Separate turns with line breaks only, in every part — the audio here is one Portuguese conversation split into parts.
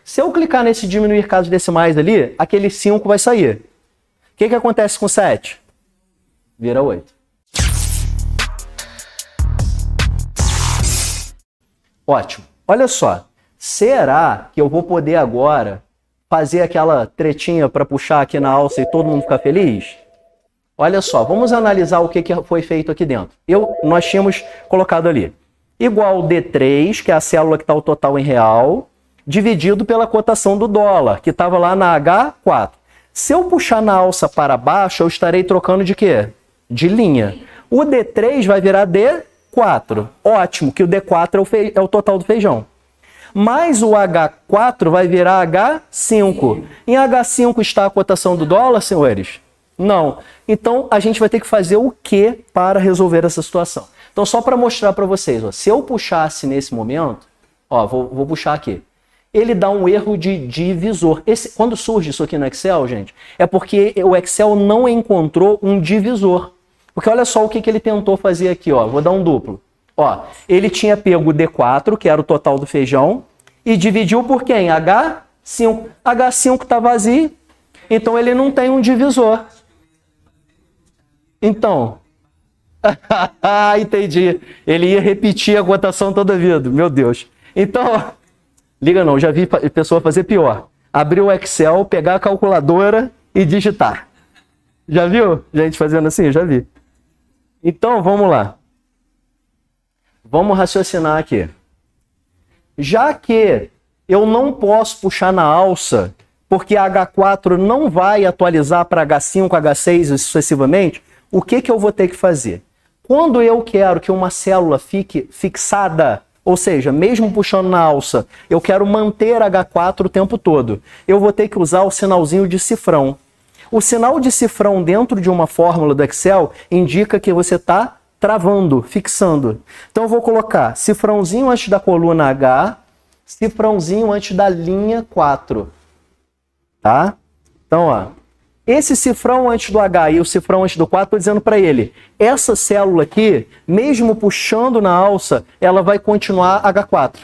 Se eu clicar nesse diminuir casos decimais ali, aquele 5 vai sair. O que acontece com 7? Vira 8. Ótimo. Olha só. Será que eu vou poder agora fazer aquela tretinha para puxar aqui na alça e todo mundo ficar feliz? Olha só, vamos analisar o que foi feito aqui dentro. Nós tínhamos colocado ali igual D3, que é a célula que está o total em real, dividido pela cotação do dólar, que estava lá na H4. Se eu puxar na alça para baixo, eu estarei trocando de quê? De linha. O D3 vai virar D4. Ótimo, que o D4 é o total do feijão. Mais o H4 vai virar H5. Em H5 está a cotação do dólar, senhores? Não. Então, a gente vai ter que fazer o que para resolver essa situação? Então, só para mostrar para vocês, ó, se eu puxasse nesse momento, ó, vou puxar aqui, ele dá um erro de divisor. Quando surge isso aqui no Excel, gente, é porque o Excel não encontrou um divisor. Porque olha só o que ele tentou fazer aqui, ó, vou dar um duplo. Ó, ele tinha pego o D4, que era o total do feijão, e dividiu por quem? H5. H5 está vazio, então ele não tem um divisor. Então, entendi. Ele ia repetir a cotação toda a vida, meu Deus. Então, liga não, já vi pessoa fazer pior. Abrir o Excel, pegar a calculadora e digitar. Já viu gente fazendo assim? Já vi. Então, vamos lá. Vamos raciocinar aqui. Já que eu não posso puxar na alça, porque a H4 não vai atualizar para H5, H6 e sucessivamente, o que eu vou ter que fazer? Quando eu quero que uma célula fique fixada, ou seja, mesmo puxando na alça, eu quero manter H4 o tempo todo, eu vou ter que usar o sinalzinho de cifrão. O sinal de cifrão dentro de uma fórmula do Excel indica que você está travando, fixando. Então eu vou colocar cifrãozinho antes da coluna H, cifrãozinho antes da linha 4. Tá? Então, ó, esse cifrão antes do H e o cifrão antes do 4, estou dizendo para ele, essa célula aqui, mesmo puxando na alça, ela vai continuar H4.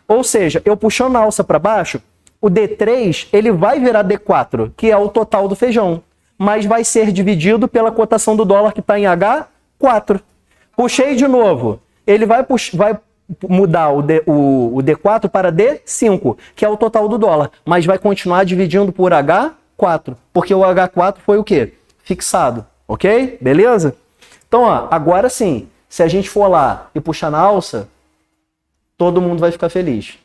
Ou seja, eu puxando na alça para baixo, o D3 ele vai virar D4, que é o total do feijão, mas vai ser dividido pela cotação do dólar que está em H4. Puxei de novo, ele vai mudar o D4 para D5, que é o total do dólar, mas vai continuar dividindo por H4, porque o H4 foi o quê? Fixado, ok? Beleza? Então, ó, agora sim, se a gente for lá e puxar na alça, todo mundo vai ficar feliz.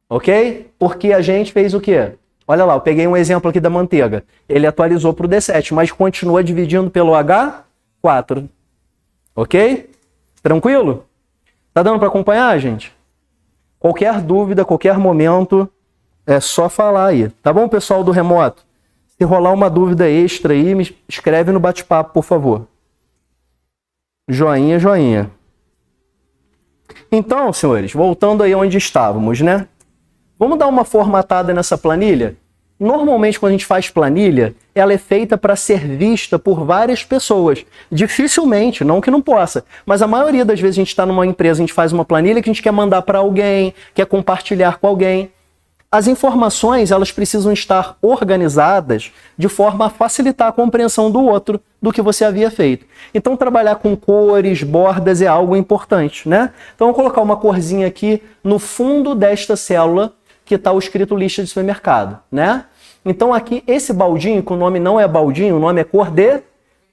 Ok? Porque a gente fez o quê? Olha lá, eu peguei um exemplo aqui da manteiga. Ele atualizou para o D7, mas continua dividindo pelo H4. Ok? Tranquilo? Tá dando para acompanhar, gente? Qualquer dúvida, qualquer momento, é só falar aí. Tá bom, pessoal do remoto? Se rolar uma dúvida extra aí, me escreve no bate-papo, por favor. Joinha, joinha. Então, senhores, voltando aí onde estávamos, né? Vamos dar uma formatada nessa planilha? Normalmente, quando a gente faz planilha, ela é feita para ser vista por várias pessoas. Dificilmente, não que não possa, mas a maioria das vezes a gente está numa empresa, a gente faz uma planilha que a gente quer mandar para alguém, quer compartilhar com alguém. As informações, elas precisam estar organizadas de forma a facilitar a compreensão do outro, do que você havia feito. Então, trabalhar com cores, bordas é algo importante, né? Então, eu vou colocar uma corzinha aqui no fundo desta célula que está o escrito lista de supermercado, né? Então, aqui, esse baldinho, que o nome não é baldinho, o nome é cor de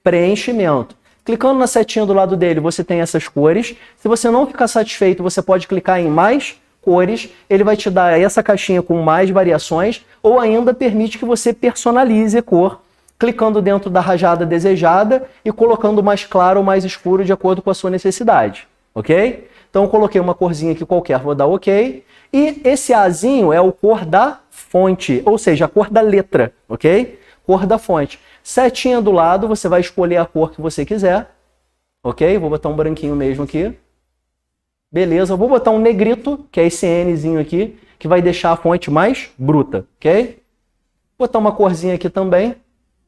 preenchimento. Clicando na setinha do lado dele, você tem essas cores. Se você não ficar satisfeito, você pode clicar em mais cores, ele vai te dar essa caixinha com mais variações, ou ainda permite que você personalize a cor, clicando dentro da rajada desejada e colocando mais claro ou mais escuro de acordo com a sua necessidade, ok? Então eu coloquei uma corzinha aqui qualquer, vou dar ok, e esse Azinho é o cor da fonte, ou seja, a cor da letra, ok? Cor da fonte. Setinha do lado, você vai escolher a cor que você quiser, ok? Vou botar um branquinho mesmo aqui. Beleza, eu vou botar um negrito, que é esse Nzinho aqui, que vai deixar a fonte mais bruta, ok? Vou botar uma corzinha aqui também.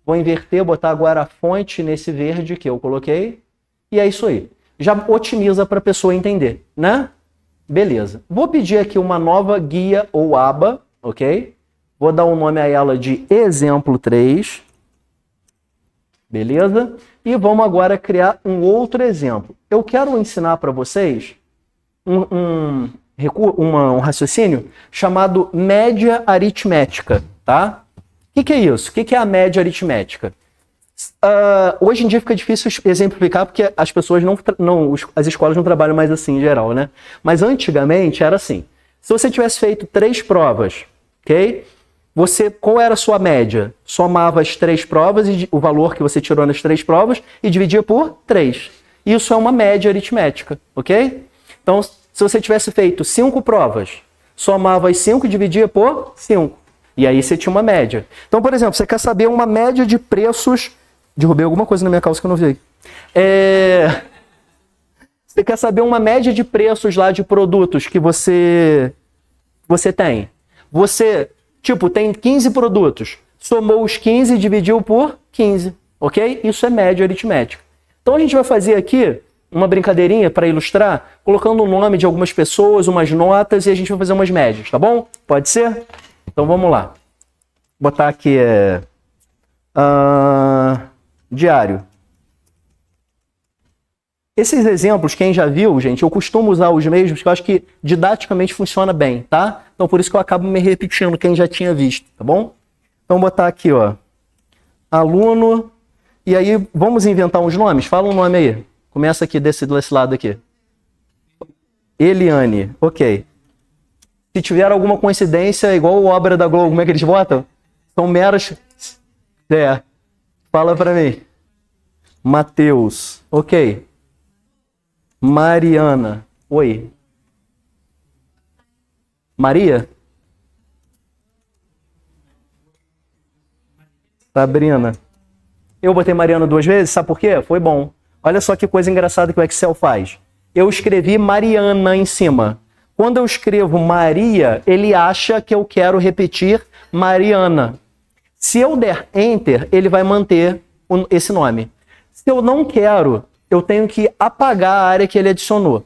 Vou inverter, botar agora a fonte nesse verde que eu coloquei. E é isso aí. Já otimiza para a pessoa entender, né? Beleza. Vou pedir aqui uma nova guia ou aba, ok? Vou dar um nome a ela de exemplo 3. Beleza? E vamos agora criar um outro exemplo. Eu quero ensinar para vocês um raciocínio chamado média aritmética, tá? O que é isso? O que é a média aritmética? Hoje em dia fica difícil exemplificar porque as pessoas as escolas não trabalham mais assim em geral, né? Mas antigamente era assim. Se você tivesse feito 3 provas, ok? Qual era a sua média? Somava as 3 provas e o valor que você tirou nas 3 provas e dividia por 3. Isso é uma média aritmética, ok? Então, se você tivesse feito 5 provas, somava as 5 e dividia por 5. E aí você tinha uma média. Então, por exemplo, você quer saber uma média de preços. Derrubei alguma coisa na minha calça que eu não vi. Você quer saber uma média de preços lá de produtos que você tem. Você, tem 15 produtos. Somou os 15 e dividiu por 15. Ok? Isso é média aritmética. Então a gente vai fazer aqui uma brincadeirinha para ilustrar, colocando o nome de algumas pessoas, umas notas, e a gente vai fazer umas médias, tá bom? Pode ser? Então vamos lá. Vou botar aqui diário. Esses exemplos, quem já viu, gente, eu costumo usar os mesmos, que eu acho que didaticamente funciona bem, tá? Então por isso que eu acabo me repetindo quem já tinha visto, tá bom? Então vou botar aqui, ó, aluno, e aí vamos inventar uns nomes? Fala um nome aí. Começa aqui desse lado aqui. Eliane, ok. Se tiver alguma coincidência, igual obra da Globo, como é que eles botam? São meras... Fala pra mim. Mateus, ok. Mariana, oi. Maria? Sabrina. Eu botei Mariana 2 vezes, sabe por quê? Foi bom. Olha só que coisa engraçada que o Excel faz. Eu escrevi Mariana em cima. Quando eu escrevo Maria, ele acha que eu quero repetir Mariana. Se eu der Enter, ele vai manter esse nome. Se eu não quero, eu tenho que apagar a área que ele adicionou.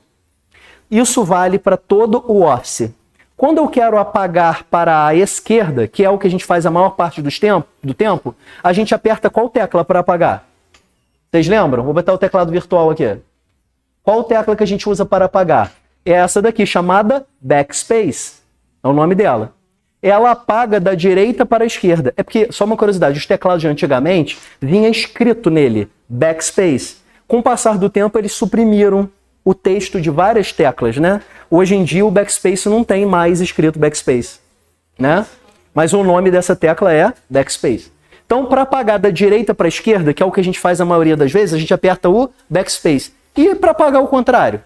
Isso vale para todo o Office. Quando eu quero apagar para a esquerda, que é o que a gente faz a maior parte do tempo, a gente aperta qual tecla para apagar? Vocês lembram? Vou botar o teclado virtual aqui. Qual tecla que a gente usa para apagar? É essa daqui, chamada Backspace. É o nome dela. Ela apaga da direita para a esquerda. É porque, só uma curiosidade, os teclados de antigamente vinha escrito nele, Backspace. Com o passar do tempo, eles suprimiram o texto de várias teclas, né? Hoje em dia, o Backspace não tem mais escrito Backspace, né? Mas o nome dessa tecla é Backspace. Então, para apagar da direita para a esquerda, que é o que a gente faz a maioria das vezes, a gente aperta o Backspace. E para apagar o contrário?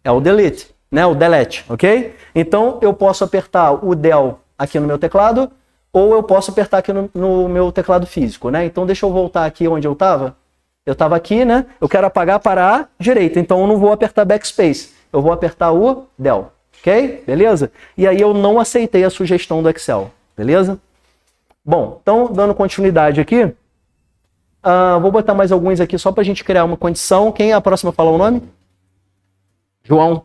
É o Delete, né? O Delete, ok? Então, eu posso apertar o Del aqui no meu teclado, ou eu posso apertar aqui no meu teclado físico, né? Então, deixa eu voltar aqui onde eu estava. Eu estava aqui, né? Eu quero apagar para a direita, então eu não vou apertar Backspace. Eu vou apertar o Del, ok? Beleza? E aí eu não aceitei a sugestão do Excel, beleza? Bom, então, dando continuidade aqui, vou botar mais alguns aqui só para a gente criar uma condição. Quem é a próxima a falar o nome? João.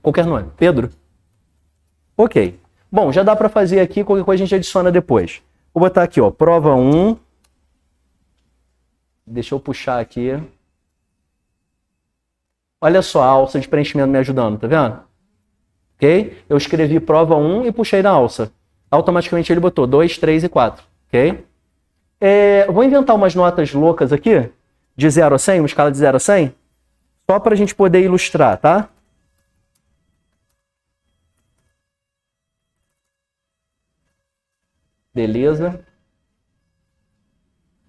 Qualquer nome. Pedro? Ok. Bom, já dá para fazer aqui, qualquer coisa a gente adiciona depois. Vou botar aqui, ó, prova 1. Deixa eu puxar aqui. Olha só a alça de preenchimento me ajudando, tá vendo? Ok? Eu escrevi prova 1 e puxei na alça. Automaticamente ele botou 2, 3 e 4. Ok? Vou inventar umas notas loucas aqui, de 0 a 100, uma escala de 0 a 100, só para a gente poder ilustrar, tá? Beleza.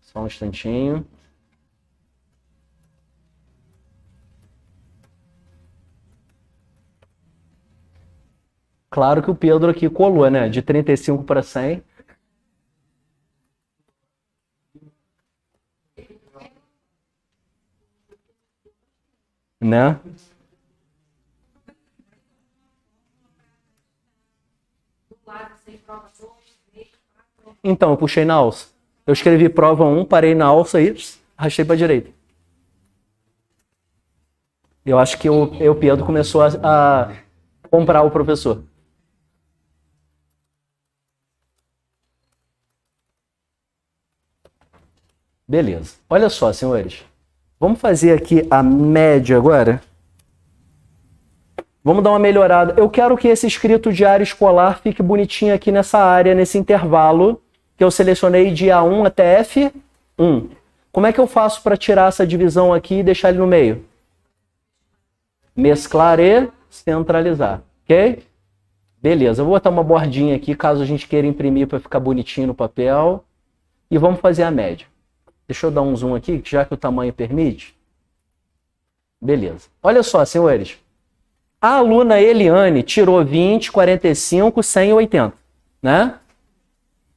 Só um instantinho. Claro que o Pedro aqui colou, né? De 35 para 100. Né? Então, eu puxei na alça. Eu escrevi prova 1, parei na alça e arrastei para a direita. Eu acho que o Pedro começou a comprar o professor. Beleza. Olha só, senhores. Vamos fazer aqui a média agora. Vamos dar uma melhorada. Eu quero que esse escrito de área escolar fique bonitinho aqui nessa área, nesse intervalo que eu selecionei de A1 até F1. Como é que eu faço para tirar essa divisão aqui e deixar ele no meio? Mesclar e centralizar, ok? Beleza, eu vou botar uma bordinha aqui, caso a gente queira imprimir para ficar bonitinho no papel. E vamos fazer a média. Deixa eu dar um zoom aqui, já que o tamanho permite. Beleza. Olha só, senhores. A aluna Eliane tirou 20, 45, 100 e 80, né?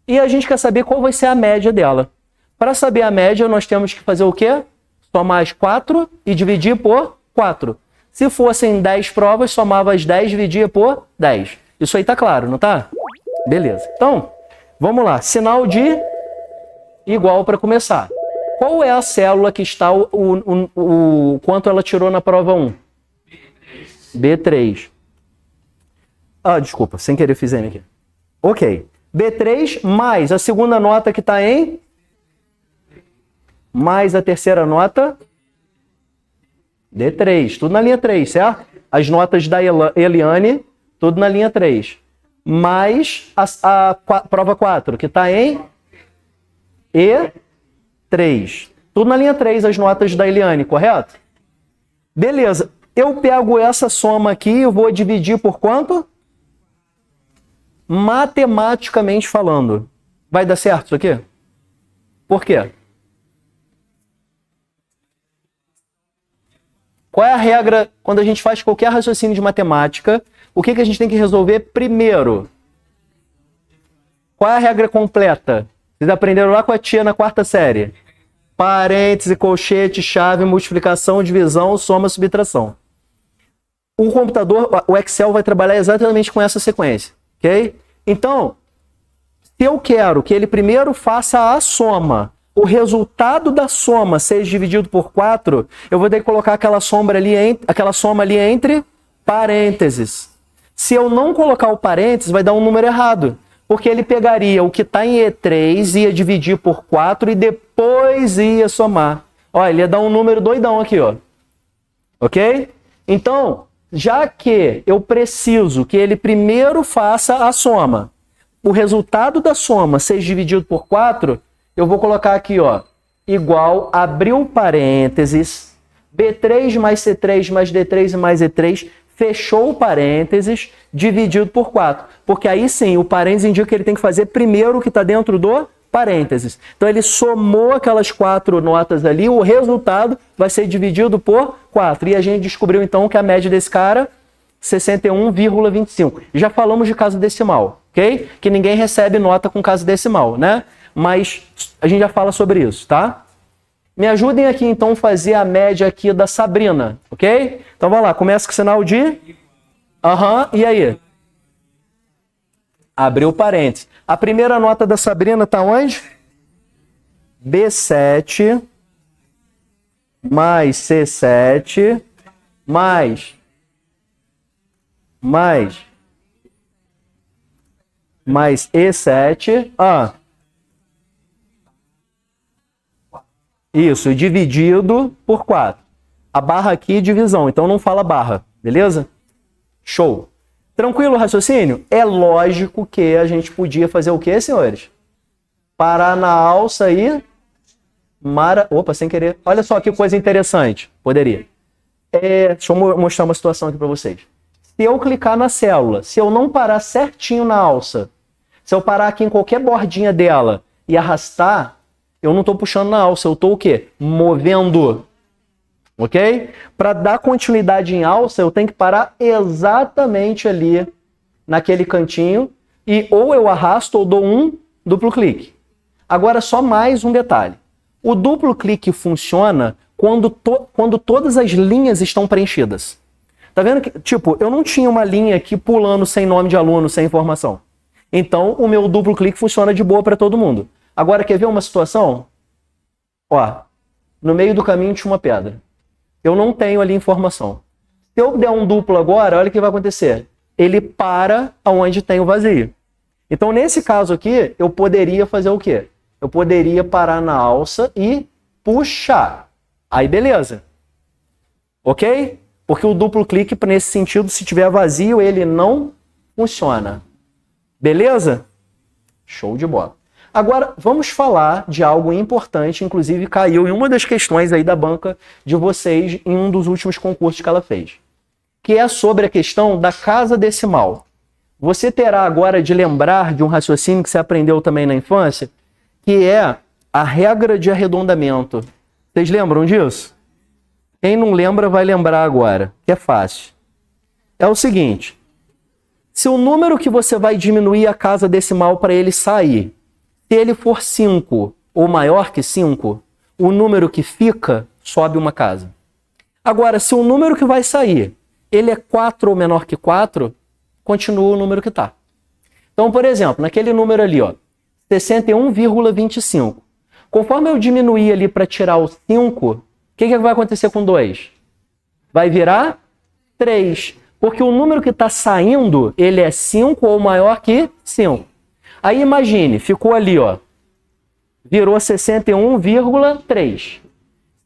E a gente quer saber qual vai ser a média dela. Para saber a média, nós temos que fazer o quê? Somar as 4 e dividir por 4. Se fossem 10 provas, somava as 10 e dividia por 10. Isso aí tá claro, não tá? Beleza. Então, vamos lá. Sinal de igual para começar. Qual é a célula que está o quanto ela tirou na prova 1? B3. Ah, desculpa, sem querer fiz M aqui. Ok. B3 mais a segunda nota que está em? Mais a terceira nota? D3. Tudo na linha 3, certo? As notas da Eliane, tudo na linha 3. Mais a prova 4, que está em? E3. Tudo na linha 3, as notas da Eliane, correto? Beleza. Eu pego essa soma aqui e vou dividir por quanto? Matematicamente falando. Vai dar certo isso aqui? Por quê? Qual é a regra quando a gente faz qualquer raciocínio de matemática? O que a gente tem que resolver primeiro? Qual é a regra completa? Vocês aprenderam lá com a tia na 4ª série. Parêntese, colchete, chave, multiplicação, divisão, soma, subtração. O computador, o Excel vai trabalhar exatamente com essa sequência, ok? Então, se eu quero que ele primeiro faça a soma, o resultado da soma seja dividido por 4, eu vou ter que colocar aquela soma ali entre parênteses. Se eu não colocar o parênteses, vai dar um número errado. Porque ele pegaria o que está em E3, ia dividir por 4 e depois ia somar. Olha, ele ia dar um número doidão aqui, ó. Ok? Então, já que eu preciso que ele primeiro faça a soma, o resultado da soma seja dividido por 4, eu vou colocar aqui, ó, igual, abriu parênteses, B3 mais C3 mais D3 mais E3, fechou o parênteses, dividido por 4. Porque aí sim, o parênteses indica que ele tem que fazer primeiro o que está dentro do parênteses. Então ele somou aquelas 4 notas ali, o resultado vai ser dividido por 4. E a gente descobriu então que a média desse cara, 61,25. Já falamos de casa decimal, ok? Que ninguém recebe nota com casa decimal, né? Mas a gente já fala sobre isso, tá? Me ajudem aqui, então, a fazer a média aqui da Sabrina, ok? Então, vamos lá. Começa com o sinal de... E aí? Abriu parênteses. A primeira nota da Sabrina está onde? B7 mais C7 mais E7. Isso, dividido por 4. A barra aqui é divisão, então não fala barra, beleza? Show. Tranquilo o raciocínio? É lógico que a gente podia fazer o quê, senhores? Parar na alça e... Opa, sem querer. Olha só que coisa interessante. Poderia. Deixa eu mostrar uma situação aqui para vocês. Se eu clicar na célula, se eu não parar certinho na alça, se eu parar aqui em qualquer bordinha dela e arrastar, eu não estou puxando na alça, eu estou o quê? Movendo. Ok? Para dar continuidade em alça, eu tenho que parar exatamente ali, naquele cantinho, e ou eu arrasto ou dou um duplo clique. Agora, só mais um detalhe. O duplo clique funciona quando todas as linhas estão preenchidas. Tá vendo que, tipo, eu não tinha uma linha aqui pulando sem nome de aluno, sem informação. Então, o meu duplo clique funciona de boa para todo mundo. Agora, quer ver uma situação? Ó, no meio do caminho tinha uma pedra. Eu não tenho ali informação. Se eu der um duplo agora, olha o que vai acontecer. Ele para onde tem o vazio. Então, nesse caso aqui, eu poderia fazer o quê? Eu poderia parar na alça e puxar. Aí, beleza. Ok? Porque o duplo clique, nesse sentido, se tiver vazio, ele não funciona. Beleza? Show de bola. Agora, vamos falar de algo importante, inclusive caiu em uma das questões aí da banca de vocês em um dos últimos concursos que ela fez, que é sobre a questão da casa decimal. Você terá agora de lembrar de um raciocínio que você aprendeu também na infância, que é a regra de arredondamento. Vocês lembram disso? Quem não lembra vai lembrar agora, que é fácil. É o seguinte, se o número que você vai diminuir a casa decimal para ele sair, se ele for 5 ou maior que 5, o número que fica sobe uma casa. Agora, se o número que vai sair, ele é 4 ou menor que 4, continua o número que está. Então, por exemplo, naquele número ali, ó, 61,25. Conforme eu diminuir ali para tirar o 5, o que vai acontecer com 2? Vai virar 3. Porque o número que está saindo, ele é 5 ou maior que 5. Aí imagine, ficou ali, ó, virou 61,3. Se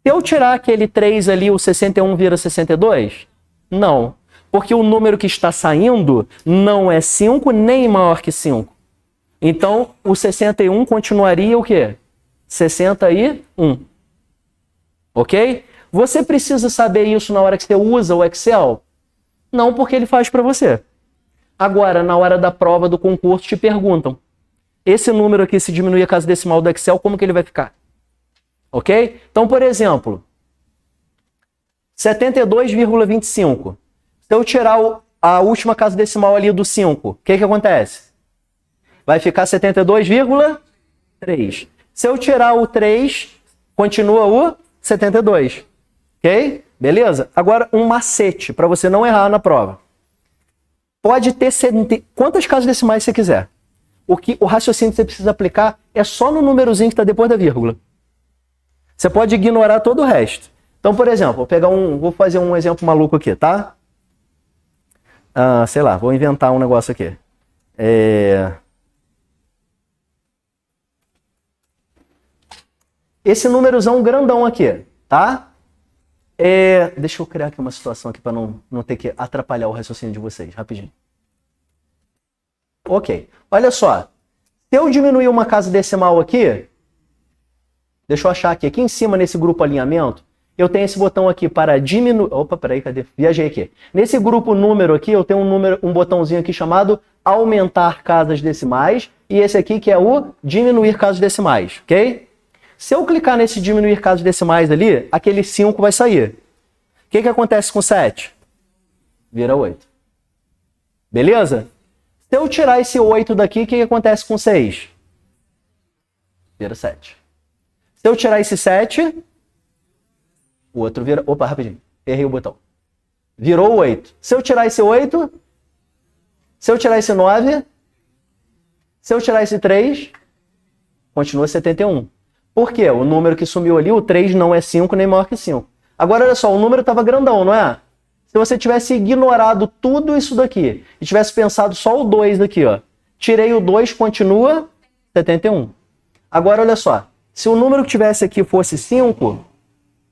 eu tirar aquele 3 ali, o 61 vira 62? Não, porque o número que está saindo não é 5 nem maior que 5. Então, o 61 continuaria o quê? 61. Ok? Você precisa saber isso na hora que você usa o Excel? Não, porque ele faz para você. Agora, na hora da prova do concurso, te perguntam, esse número aqui, se diminuir a casa decimal do Excel, como que ele vai ficar? Ok? Então, por exemplo, 72,25. Se eu tirar a última casa decimal ali do 5, o que acontece? Vai ficar 72,3. Se eu tirar o 3, continua o 72. Ok? Beleza? Agora, um macete, para você não errar na prova. Pode ter quantas casas decimais você quiser. O raciocínio que você precisa aplicar é só no númerozinho que está depois da vírgula. Você pode ignorar todo o resto. Então, por exemplo, vou fazer um exemplo maluco aqui, tá? Sei lá, vou inventar um negócio aqui. Esse númerozão grandão aqui, tá? Deixa eu criar aqui uma situação aqui para não ter que atrapalhar o raciocínio de vocês, rapidinho. Ok, olha só, se eu diminuir uma casa decimal aqui, deixa eu achar aqui em cima nesse grupo alinhamento, eu tenho esse botão aqui para diminuir, opa, peraí, cadê? Viajei aqui. Nesse grupo número aqui, eu tenho um botãozinho aqui chamado aumentar casas decimais, e esse aqui que é o diminuir casas decimais, ok? Se eu clicar nesse diminuir casas decimais ali, aquele 5 vai sair. O que acontece com 7? Vira 8. Beleza? Se eu tirar esse 8 daqui, o que acontece com 6? Vira 7. Se eu tirar esse 7, o outro vira... Opa, rapidinho. Errei o botão. Virou 8. Se eu tirar esse 8, se eu tirar esse 9, se eu tirar esse 3, continua 71. Por quê? O número que sumiu ali, o 3 não é 5 nem maior que 5. Agora, olha só, o número estava grandão, não é? Se você tivesse ignorado tudo isso daqui e tivesse pensado só o 2 aqui, ó. Tirei o 2, continua 71. Agora, olha só. Se o número que tivesse aqui fosse 5, o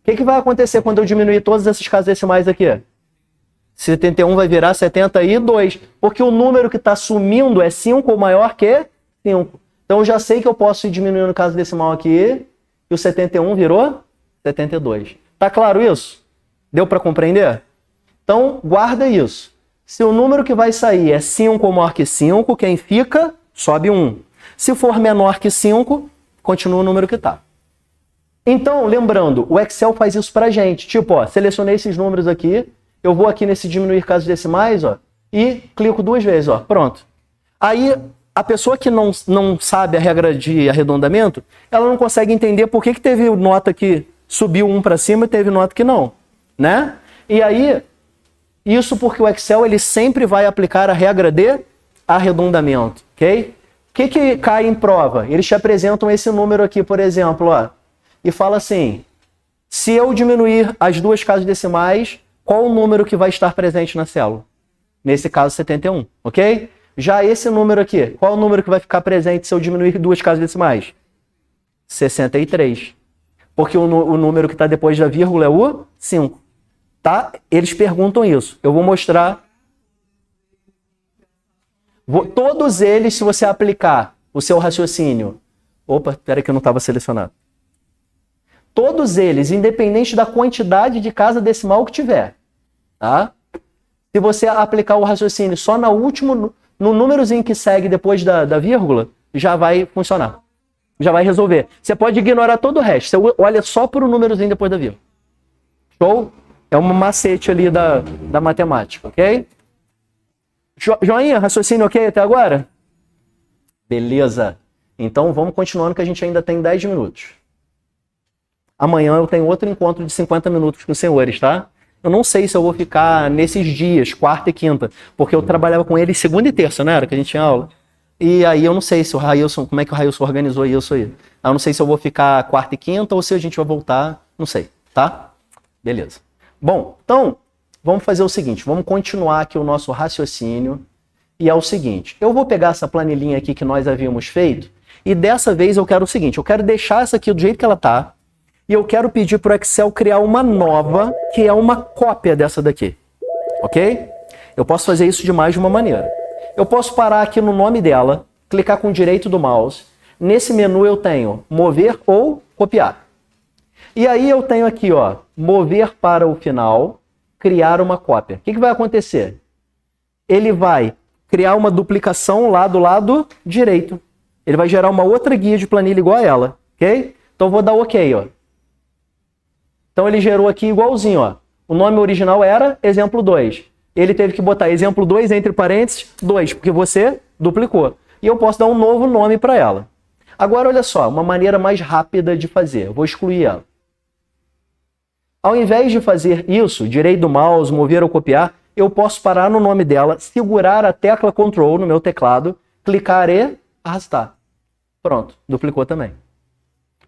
que vai acontecer quando eu diminuir todas essas casas decimais aqui? 71 vai virar 72, porque o número que está sumindo é 5 ou maior que 5. Então, eu já sei que eu posso ir diminuindo a casa decimal aqui, e o 71 virou 72. Tá claro isso? Deu para compreender? Então, guarda isso. Se o número que vai sair é 5 ou maior que 5, quem fica, sobe 1. Se for menor que 5, continua o número que está. Então, lembrando, o Excel faz isso pra gente. Tipo, ó, selecionei esses números aqui, eu vou aqui nesse diminuir casas decimais, ó, e clico 2 vezes, ó, pronto. Aí, a pessoa que não sabe a regra de arredondamento, ela não consegue entender por que teve nota que subiu 1 para cima e teve nota que não, né? E aí, isso porque o Excel ele sempre vai aplicar a regra de arredondamento, ok? O que cai em prova? Eles te apresentam esse número aqui, por exemplo, ó, e fala assim, Se eu diminuir as duas casas decimais, qual o número que vai estar presente na célula? Nesse caso, 71, ok? Já esse número aqui, qual o número que vai ficar presente se eu diminuir duas casas decimais? 63. Porque o número que está depois da vírgula é o 5. Tá? Eles perguntam isso. Eu vou mostrar. Todos eles, se você aplicar o seu raciocínio... Opa, espera que eu não estava selecionado. Todos eles, independente da quantidade de casa decimal que tiver, tá? Se você aplicar o raciocínio só no númerozinho que segue depois da vírgula, já vai funcionar. Já vai resolver. Você pode ignorar todo o resto. Você olha só para o númerozinho depois da vírgula. Show? É um macete ali da matemática, ok? Joinha, raciocínio ok até agora? Beleza. Então vamos continuando que a gente ainda tem 10 minutos. Amanhã eu tenho outro encontro de 50 minutos com os senhores, tá? Eu não sei se eu vou ficar nesses dias, quarta e quinta, porque eu trabalhava com eles segunda e terça, né? Era que a gente tinha aula. E aí eu não sei se o Railson, como é que o Railson organizou isso aí. Eu não sei se eu vou ficar quarta e quinta ou se a gente vai voltar, não sei, tá? Beleza. Bom, então, vamos fazer o seguinte, vamos continuar aqui o nosso raciocínio. E é o seguinte, eu vou pegar essa planilhinha aqui que nós havíamos feito, e dessa vez eu quero o seguinte, eu quero deixar essa aqui do jeito que ela tá, e eu quero pedir para o Excel criar uma nova, que é uma cópia dessa daqui, ok? Eu posso fazer isso de mais de uma maneira. Eu posso parar aqui no nome dela, clicar com o direito do mouse, nesse menu eu tenho mover ou copiar. E aí eu tenho aqui, ó, mover para o final, criar uma cópia. O que vai acontecer? Ele vai criar uma duplicação lá do lado direito. Ele vai gerar uma outra guia de planilha igual a ela, ok? Então eu vou dar OK, ó. Então ele gerou aqui igualzinho, ó. O nome original era exemplo 2. Ele teve que botar exemplo 2 entre parênteses, 2, porque você duplicou. E eu posso dar um novo nome para ela. Agora, olha só, uma maneira mais rápida de fazer. Eu vou excluir ela. Ao invés de fazer isso, direito do mouse, mover ou copiar, eu posso parar no nome dela, segurar a tecla Ctrl no meu teclado, clicar e arrastar. Pronto, duplicou também.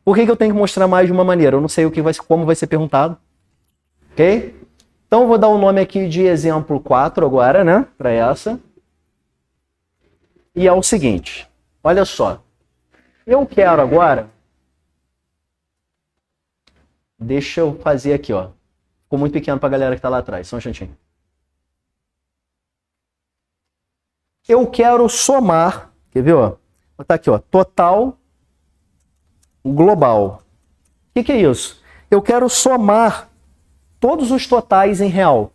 Por que eu tenho que mostrar mais de uma maneira? Eu não sei como vai ser perguntado. Ok? Então eu vou dar o nome aqui de exemplo 4 agora, né? Para essa. E é o seguinte. Olha só. Eu quero agora... Deixa eu fazer aqui, ó. Ficou muito pequeno para a galera que está lá atrás. Só um instantinho. Eu quero somar... Quer ver, ó? Vou botar aqui, ó. Total global. O que é isso? Eu quero somar todos os totais em real.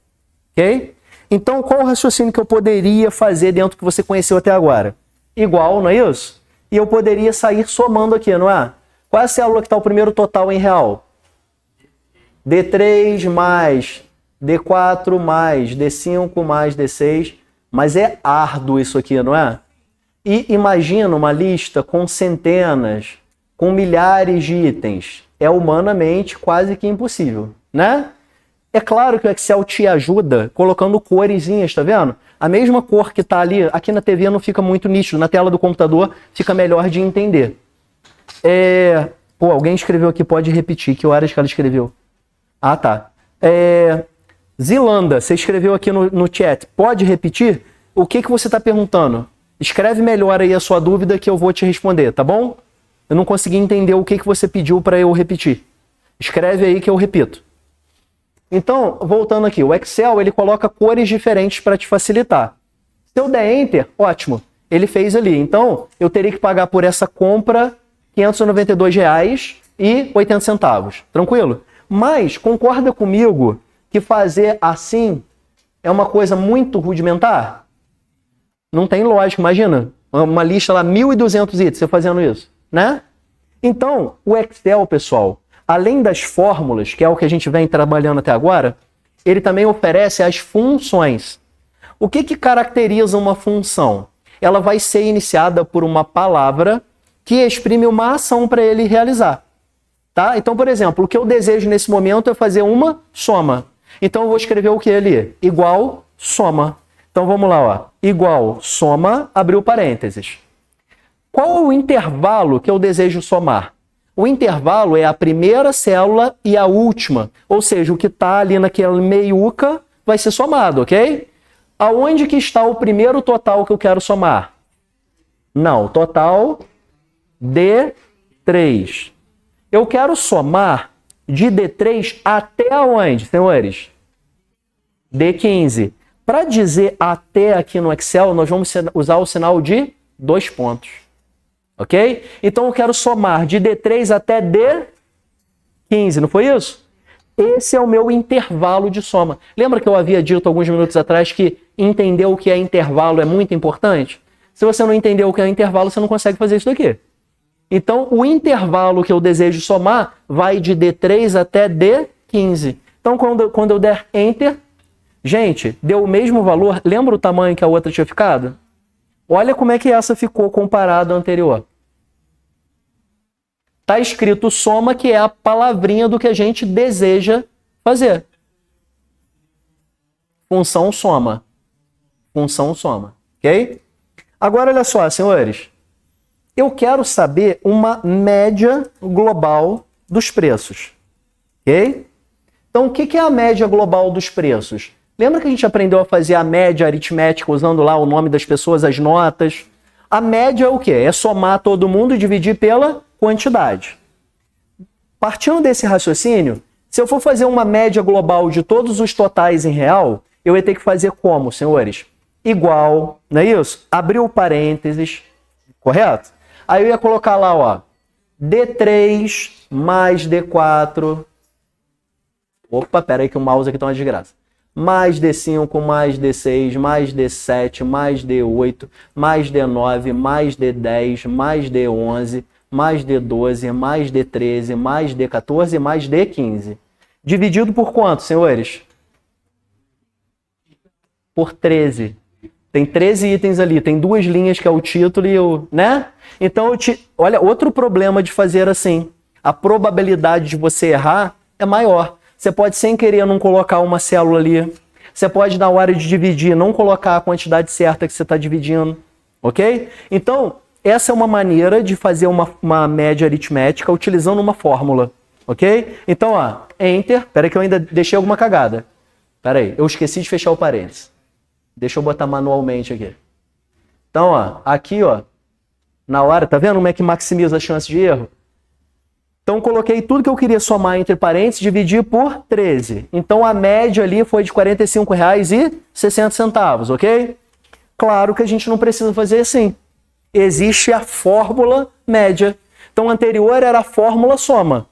Ok? Então, qual o raciocínio que eu poderia fazer dentro que você conheceu até agora? Igual, não é isso? E eu poderia sair somando aqui, não é? Qual é a célula que está o primeiro total em real? D3 mais D4 mais D5 mais D6. Mas é árduo isso aqui, não é? E imagina uma lista com centenas, com milhares de itens. É humanamente quase que impossível, né? É claro que o Excel te ajuda colocando coresinhas, tá vendo? A mesma cor que tá ali, aqui na TV não fica muito nítido, na tela do computador fica melhor de entender. Pô, alguém escreveu aqui, pode repetir, que horas que ela escreveu? Ah, tá. Zilanda, você escreveu aqui no chat, pode repetir? O que você está perguntando? Escreve melhor aí a sua dúvida que eu vou te responder, tá bom? Eu não consegui entender o que você pediu para eu repetir. Escreve aí que eu repito. Então, voltando aqui, o Excel ele coloca cores diferentes para te facilitar. Se eu der Enter, ótimo, ele fez ali. Então, eu teria que pagar por essa compra R$ 592,80. Tranquilo? Mas, concorda comigo que fazer assim é uma coisa muito rudimentar? Não tem lógica, imagina. Uma lista lá, 1.200 itens, você fazendo isso, né? Então, o Excel, pessoal, além das fórmulas, que é o que a gente vem trabalhando até agora, ele também oferece as funções. O que caracteriza uma função? Ela vai ser iniciada por uma palavra que exprime uma ação para ele realizar. Tá? Então, por exemplo, o que eu desejo nesse momento é fazer uma soma. Então, eu vou escrever o que ali? Igual soma. Então, vamos lá, ó. Igual soma, abriu parênteses. Qual é o intervalo que eu desejo somar? O intervalo é a primeira célula e a última. Ou seja, o que está ali naquela meiuca vai ser somado, ok? Aonde que está o primeiro total que eu quero somar? Não, total D3. Eu quero somar de D3 até aonde, senhores? D15. Para dizer até aqui no Excel, nós vamos usar o sinal de 2 pontos. Ok? Então eu quero somar de D3 até D15, não foi isso? Esse é o meu intervalo de soma. Lembra que eu havia dito alguns minutos atrás que entender o que é intervalo é muito importante? Se você não entender o que é intervalo, você não consegue fazer isso daqui. Então, o intervalo que eu desejo somar vai de D3 até D15. Então, quando eu der Enter, gente, deu o mesmo valor. Lembra o tamanho que a outra tinha ficado? Olha como é que essa ficou comparada à anterior. Está escrito soma, que é a palavrinha do que a gente deseja fazer. Função soma. Função soma. Ok? Agora, olha só, senhores. Eu quero saber uma média global dos preços. Ok? Então, o que é a média global dos preços? Lembra que a gente aprendeu a fazer a média aritmética usando lá o nome das pessoas, as notas? A média é o quê? É somar todo mundo e dividir pela quantidade. Partindo desse raciocínio, se eu for fazer uma média global de todos os totais em real, eu ia ter que fazer como, senhores? Igual, não é isso? Abriu parênteses, correto? Aí eu ia colocar lá, ó, D3 mais D4. Opa, pera aí que o mouse aqui tá uma desgraça. Mais D5, mais D6, mais D7, mais D8, mais D9, mais D10, mais D11, mais D12, mais D13, mais D14, mais D15. Dividido por quanto, senhores? Por 13. Tem 13 itens ali, tem 2 linhas que é o título e o, né? Então, olha, outro problema de fazer assim. A probabilidade de você errar é maior. Você pode, sem querer, não colocar uma célula ali. Você pode, na hora de dividir, não colocar a quantidade certa que você está dividindo. Ok? Então, essa é uma maneira de fazer uma média aritmética utilizando uma fórmula. Ok? Então, ó, Enter. Espera aí que eu ainda deixei alguma cagada. Espera aí, eu esqueci de fechar o parênteses. Deixa eu botar manualmente aqui. Então, ó, aqui, ó, na hora, tá vendo como é que maximiza a chance de erro? Então, coloquei tudo que eu queria somar entre parênteses, dividi por 13. Então, a média ali foi de R$ 45,60, ok? Claro que a gente não precisa fazer assim. Existe a fórmula média. Então, a anterior era a fórmula soma.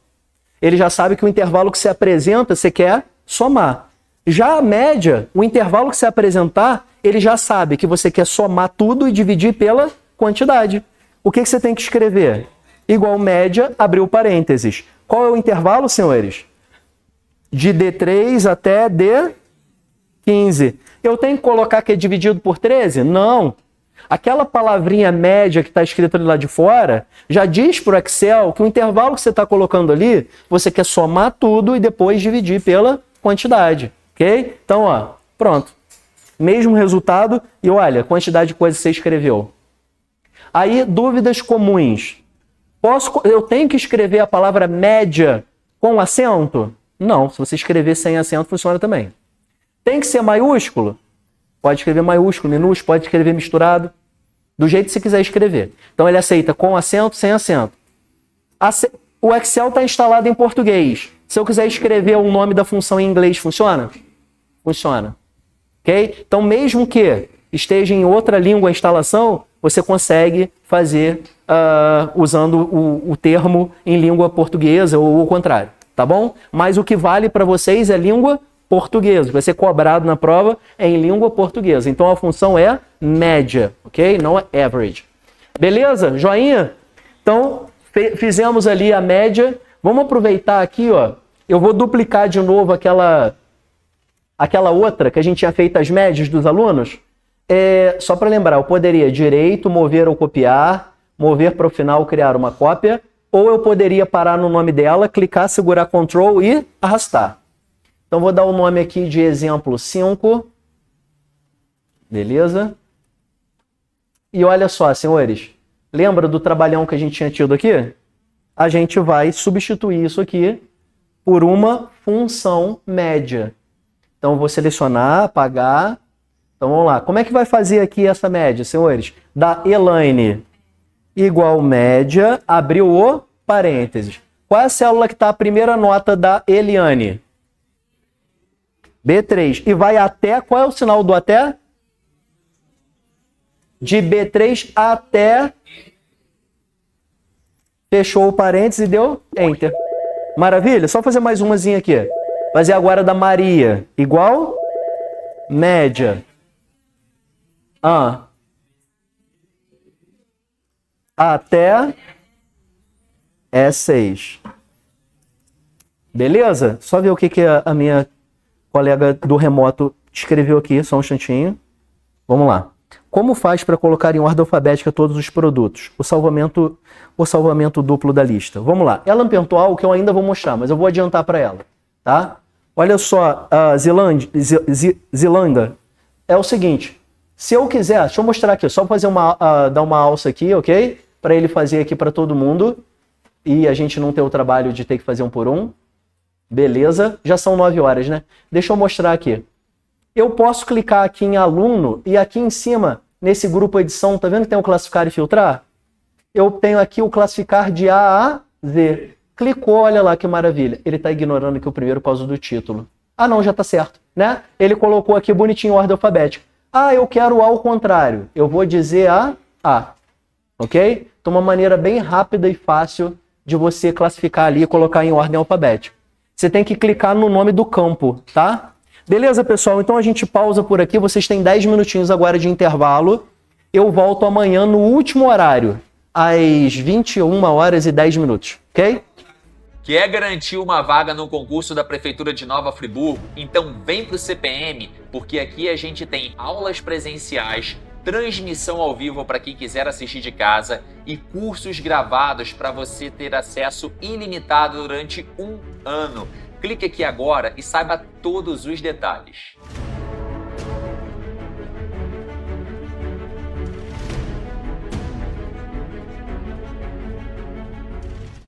Ele já sabe que o intervalo que se apresenta, você quer somar. Já a média, o intervalo que você apresentar, ele já sabe que você quer somar tudo e dividir pela quantidade. O que você tem que escrever? Igual média, abriu parênteses. Qual é o intervalo, senhores? De D3 até D15. Eu tenho que colocar que é dividido por 13? Não. Aquela palavrinha média que está escrita ali lá de fora, já diz para o Excel que o intervalo que você está colocando ali, você quer somar tudo e depois dividir pela quantidade. Ok? Então, ó, pronto. Mesmo resultado e olha, a quantidade de coisas que você escreveu. Aí, dúvidas comuns. Eu tenho que escrever a palavra média com acento? Não, se você escrever sem acento, funciona também. Tem que ser maiúsculo? Pode escrever maiúsculo, minúsculo, pode escrever misturado. Do jeito que você quiser escrever. Então, ele aceita com acento, sem acento. O Excel está instalado em português. Se eu quiser escrever o nome da função em inglês, funciona? Funciona. Ok? Então, mesmo que esteja em outra língua a instalação, você consegue fazer usando o termo em língua portuguesa ou o contrário, tá bom? Mas o que vale para vocês é língua portuguesa. Vai ser cobrado na prova em língua portuguesa. Então, a função é média, ok? Não é average. Beleza? Joinha? Então, fizemos ali a média. Vamos aproveitar aqui, ó. Eu vou duplicar de novo aquela outra que a gente tinha feito as médias dos alunos. Só para lembrar, eu poderia direito, mover ou copiar, mover para o final, criar uma cópia, ou eu poderia parar no nome dela, clicar, segurar Ctrl e arrastar. Então, vou dar o nome aqui de exemplo 5. Beleza? E olha só, senhores. Lembra do trabalhão que a gente tinha tido aqui? a gente vai substituir isso aqui por uma função média. Então, eu vou selecionar, apagar. Então, vamos lá. Como é que vai fazer aqui essa média, senhores? Da Elaine igual média, abriu o parênteses. Qual é a célula que está a primeira nota da Eliane? B3. E vai até, qual é o sinal do até? De B3 até... Fechou o parênteses e deu Enter. Maravilha? Só fazer mais umazinha aqui. Fazer agora da Maria. Igual média. Até E6. Beleza? Só ver o que a minha colega do remoto escreveu aqui. Só um instantinho. Vamos lá. Como faz para colocar em ordem alfabética todos os produtos? O salvamento duplo da lista. Vamos lá. Ela me perguntou algo que eu ainda vou mostrar, mas eu vou adiantar para ela. Tá? Olha só, Zilanda. É o seguinte. Se eu quiser, deixa eu mostrar aqui. Só fazer dar uma alça aqui, ok? Para ele fazer aqui para todo mundo. E a gente não ter o trabalho de ter que fazer um por um. Beleza. Já são 9 horas, né? Deixa eu mostrar aqui. Eu posso clicar aqui em aluno e aqui em cima, nesse grupo edição, tá vendo que tem o classificar e filtrar? Eu tenho aqui o classificar de A a Z. Clicou, olha lá que maravilha. Ele está ignorando aqui o primeiro por causa do título. Ah não, já está certo, né? Ele colocou aqui bonitinho ordem alfabética. Ah, eu quero ao contrário. Eu vou dizer A. Ok? Então uma maneira bem rápida e fácil de você classificar ali e colocar em ordem alfabética. Você tem que clicar no nome do campo, tá? Beleza, pessoal? Então a gente pausa por aqui. Vocês têm 10 minutinhos agora de intervalo. Eu volto amanhã no último horário, às 21 horas e 10 minutos, ok?
Quer garantir uma vaga no concurso da Prefeitura de Nova Friburgo? Então vem pro CPM, porque aqui a gente tem aulas presenciais, transmissão ao vivo para quem quiser assistir de casa e cursos gravados para você ter acesso ilimitado durante um ano. Clique aqui agora e saiba todos os detalhes.